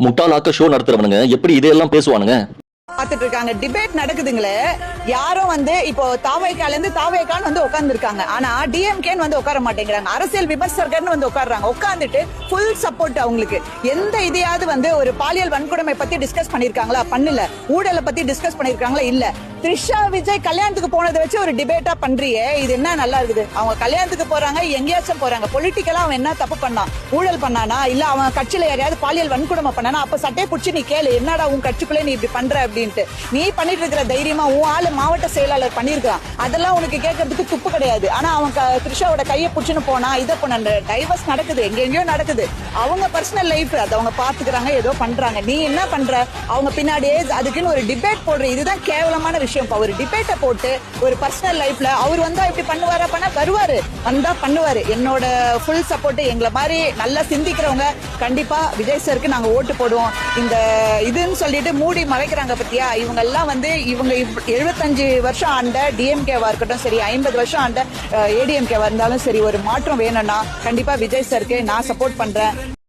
முட்டாளாக்க show நடத்துறவனுங்க எப்படி இதெல்லாம் பேசுவானுங்க? பார்த்துட்டு இருக்காங்க. டிபேட் நடக்குதுங்களே, யாரும் இப்போ தாவேகால இருந்து தாவேகான்னு உட்கார்ந்து இருக்காங்க. ஆனா டிஎம்கேன்னு உட்கார மாட்டேங்கிறாங்க. அரசியல் விமர்சகர்னு உட்கார்றாங்க. உட்கார்ந்துட்டு ஃபுல் சப்போர்ட் அவங்களுக்கு. எந்த இதையாவது ஒரு பாலியல் வன்கொடுமை பத்தி டிஸ்கஸ் பண்ணிருக்காங்களா? பண்ணல. ஊழலை பத்தி டிஸ்கஸ் பண்ணிருக்காங்களா? இல்ல. த்ரிஷா விஜய் கல்யாணத்துக்கு போனதை வச்சு ஒரு டிபேட்டா பண்றியே, இது என்ன நல்லா இருக்குது? அவங்க கல்யாணத்துக்கு போறாங்க, எங்கேயாச்சும் போறாங்க. பொலிட்டிக்கலா அவன் என்ன தப்பு பண்ணான்? ஊழல் பண்ணானா? இல்ல அவன் கட்சியில யாரையாவது பாலியல் வன்கொடுமை பண்ணானா? அப்ப சட்டை புடிச்சு நீ கேளு, என்னடா உன் கட்சிக்குள்ளே நீ இப்படி பண்ற அப்படின்ட்டு. நீ பண்ணிட்டு இருக்கிற தைரியமா உன் ஆளு மாவட்ட செயலாளர் பண்ணிருக்கான், அதெல்லாம் உனக்கு கேட்கறதுக்கு துப்பு கிடையாது. ஆனா அவன் த்ரிஷாவோட கையை புடிச்சுன்னு போனா இதை பண்ண டைவர்ஸ் நடக்குது, எங்கெங்கயோ நடக்குது. அவங்க பர்சனல் லைஃப் அதை அவங்க பாத்துக்கிறாங்க, ஏதோ பண்றாங்க. நீ என்ன பண்ற? அவங்க பின்னாடியே அதுக்குன்னு ஒரு டிபேட் போடுற, இதுதான் கேவலமான விஷயம். ஒரு டிபேட்டை போட்டு ஒரு பர்சனல் லைஃப்ல அவர் வந்தா இப்படி பண்ணுவாரா? பண்ண வருவாரு, வந்தா பண்ணுவாரு. என்னோட ஃபுல் சப்போர்ட். எங்களை மாதிரி நல்லா சிந்திக்கிறவங்க கண்டிப்பா விஜய் சாருக்கு நாங்க ஓட்டு போடுவோம். இந்த இதுன்னு சொல்லிட்டு மூடி மறைக்கிறாங்க பத்தியா, இவங்க எல்லாம் இவங்க 75 வருஷம் ஆண்ட டிஎம்கேவா இருக்கட்டும் சரி, 50 வருஷம் ஆண்ட ஏடிஎம்கேவா இருந்தாலும் சரி, ஒரு மாற்றம் வேணும்னா கண்டிப்பா விஜய் சாருக்கு நான் சப்போர்ட் பண்றேன்.